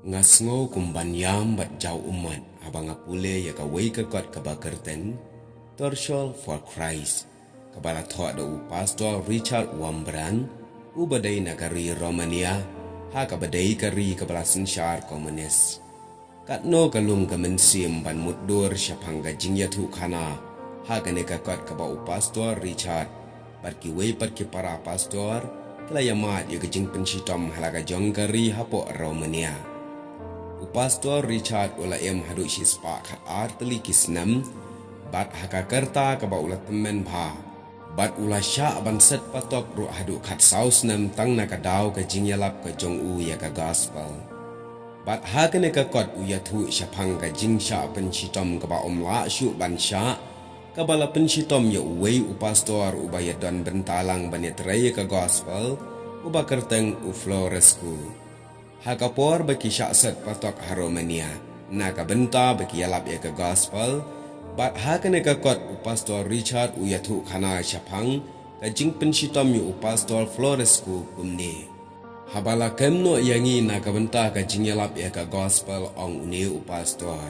Ngasngo kumbanyam bat jau umat abang apule ya kawai kekot kabakerten Torshol for Christ kabala thok da Pastor Richard Wambran ubadai nagari Romania ha kabadai kari kabala sensyar komunis katno kalung kamensim ban muddur syapang gajing yathu khana ha kane kakot kaba Pastor Richard bat kiwai pat ki para pastor kelayamat ya gajing pensitom halaga jongkari hapo Romania Pastor Richard ula hadu shispa khat arteli kisnam bat hakakerta kaba ula temen bha bat ula sya ban set patok ru hadu khat saus nam tang nakadau ka jingyalap ka jong u ya ka gospel bat hakane ka kot u ya thu syapang ka jing sya pensitom kaba omla syu ban sya kabala pensitom ya uwei u pastor u bayadon bentalang banetrai ka gospel u bakerteng u floresku Hakapor bagi syakset patok Romania naga benta bagi yalap ya ke gospel bat hakane ka kot Pastor Richard u yathu khana syapang kajing pensitom yu Pastor Floresku kumni habala kemno yangi naga benta kajing yalap ya ke gospel ong uni Pastor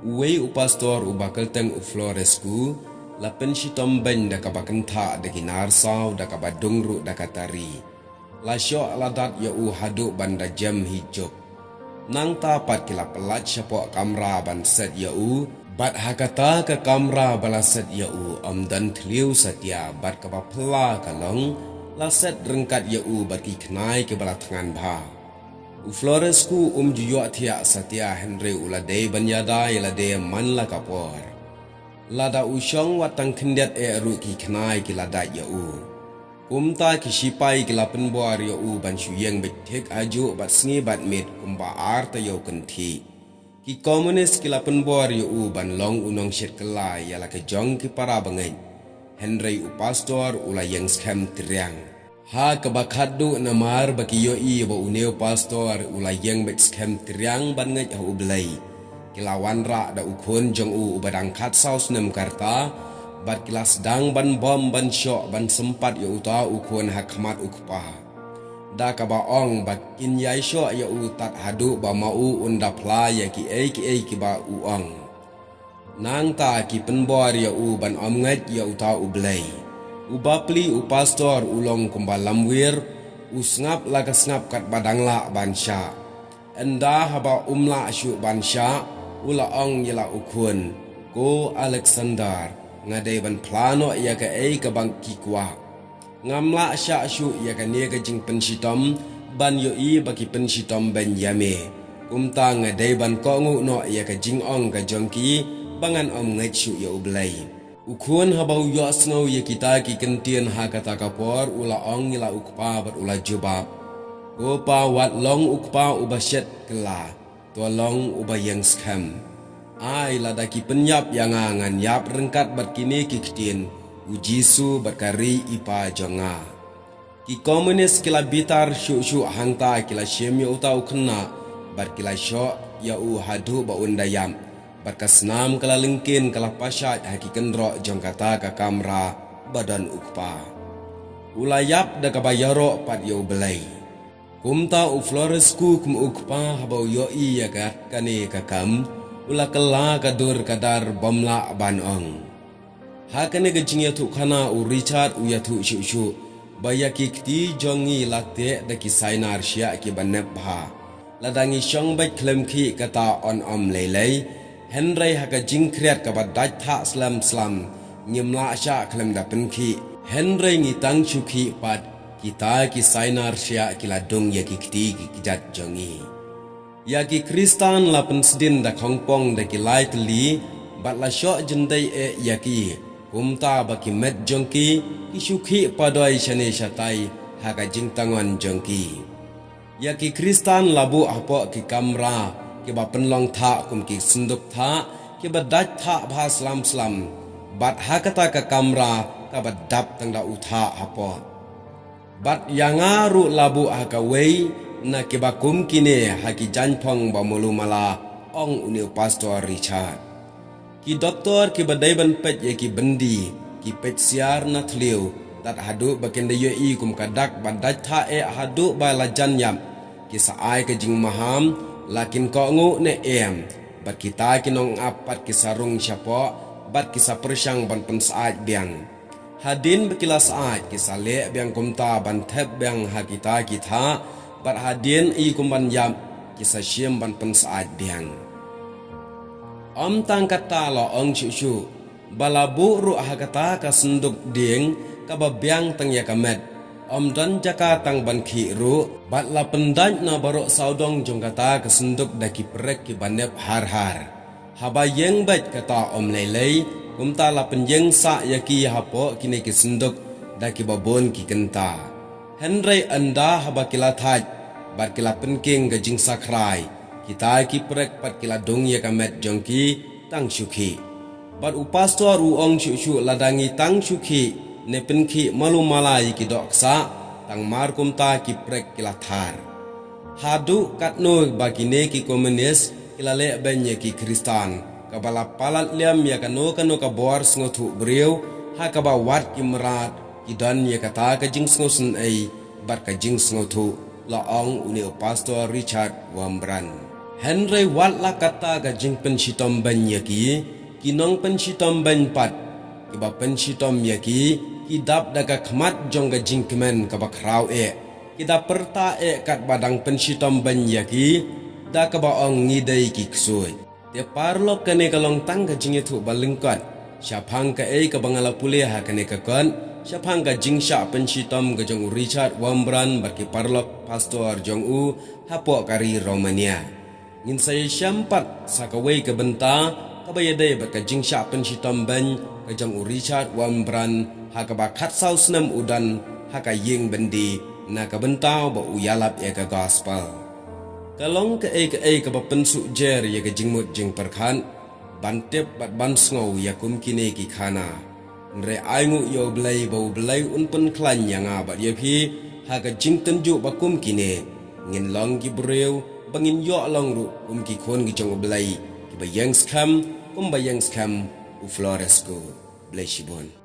uwei Pastor u bakelteng Floresku la pensitom ben da kabakenta da ginarsau da kabadungru da katari la syok ladat ya u haduk banda jam hijau nang tapat kila pelat syapok kamera ban set ya u bat hakata ke kamera bala set ya u dan tliu setia bat kaba pela kalong la set rengkat ya u bat ki knai ke bala tangan bha u Floresku juyok tiak setia Henry uladei banyada yalade man la kapor lada usyong watang kendet ru ki knai ki ladat ya u Kumta kisipai kilapen buar ya u ban syuyeng betek aju bat sengi bat mit kumba arta ya kenti. Ki komunis kilapen buar ya u ban long unong syet kelai yala ke jong ki para bangay. Henry u pastor ula yang scam teriang. Ha kabakadu namar baki yo i ba uneo pastor ula yang bet scam teriang ban ngaj ha ublay. Kilawan ra da ukun jong u badang kat saus nem karta. Bat kilas dang ban bom ban syok ban sempat ya uta ukun hakmat ukpa da kaba ong bat kin yai syok ya utat hadu ba mau undap la ya ki ki ba uong nang ta ki penbor ya u ban omngat ya uta ublay ubapli u pastor ulong kumbalam wir usngap laga snap kat badang la ban sya enda haba umla syuk ban sya ula ong yala ukun ko Alexander ngadai ban plano ya ka ka bangki kwa ngamla sya syu ya ka ne ka jing pensitom ban yo i baki pensitom ben yame umta ngadai ban ko ngu no ya ka jing ong ka jongki bangan om ngai syu ya ublai ukun habau yo snow ya kita ki kentien ha kata kapor ula ong ila ukpa bat ula jubab ko pa wat long ukpa ubasyet kela to long ubayang scam ai ladaki penyap yang angan yap rengkat bat kini kiktin ujisu bakari ipa jonga ki komunis kila bitar syu hangta kila syemyo utau kena bat kila syok ya u hadu ba undayam bat kasnam kala lengkin kala pasyat haki kendro jongkata ka kamera badan ukpa ulayap da kabayaro pat yo belai kumta u Floresku kum ukpa habau yo i yagat kane kakam ula kala kadur kadar bomla banong hakane gajing yathu khana u Richard u yathu shu bayaki kti jongi latte da ki sainar sya ki banep bha ladangi syong bai klem khi kata on lelei Henry haka jing kriat ka badaj tha slam nyemla sya klem da penki Henry ngitang chuki pat kita ki sainar sya ki ladung ya ki kti ki jat jongi Yaki Kristan la pensedin da kongpong da ki lai teli bat la syok jendai yaki kumta baki met jongki isuki padoi syane syatai haka jing tangon jongki Yaki Kristan labu apa ki kamera ki ba penlong tha kum ki senduk tha ki badaj tha bha slam bat hakata ka kamera ka badap tang da utha apa bat yangaru labu haka wei na kibakum kine haki janpong ba mulu mala ong uni Pastor Richard ki doktor ki badai ban pet ye ki bendi ki pet siar na tliu tat hadu bakende ye i kum kadak badaj tha hadu ba la janyam ki saai ke jing maham lakin ko ngu ne bat kita kinong apat kisarung syapo bat kisah persyang ban pensaat biang hadin bekila saat kisah le biang kumta ban thep biang hakita kita bat hadin i kumban yap kisah syem ban pensaat biang tang kata lo ong chu balabu ru hakata ka senduk ding ka babiang tang ya kamet dan jaka tang ban khi ru bat la pendan na barok saudong jong kata ka senduk daki prek ki banep har haba yeng bat kata lelei kumta la penjeng sa yaki hapo kini ki senduk daki babon ki kenta henry anda haba kila thaj bat kila penking ga jing sakrai kita ki prek pat kila dong ya kamet jongki tang syuki bat upastor uong syuk ladangi tang syuki ne penki malu malai ki doksa tang markum ta ki prek kila thar hadu katno bagine ki komunis kila le benye ki kristan kabala palat liam ya kano ka bor sngotu breu ha kaba wat ki merat ki dan ya kata ka jing sngosen ai bat ka jing sngotu la ong uni pastor Richard Wambran Henry wat la kata ga jing penshitom ban yaki kinong penshitom ban pat kiba penshitom yaki kidap daga khmat jong ga jing kemen ka bakrau kida perta kat badang penshitom ban yaki da ka ba ong ngidai ki ksui te parlo kane kalong tang ga jing thu balingkat syapang ka ka bangala pule ha kane ka kon syapang ga jing sha penshitom ga jong Richard Wambran baki parlok pastor jong u hapo kari Romania ngin saya syampat sakawai ke benta kabayadai baka jing sya penshitom ban ka jong Richard Wambran ha ka bakat sau senam udan ha ka ying bendi na ka bentau ba uyalap ka gospel kalong ka ka ba pensuk jer ya ka jingmut jing perkhan bantep bat ban sngo ya kum kine ki khana nre aingu yo blai bau blai un pen klan yang ba ye phi ha ka jing tenju ba kum kine ngin long ki breu bangin yo long ru ki khon ki jong blai ki ba yang skam kum ba yang skam u flores ko blai shibon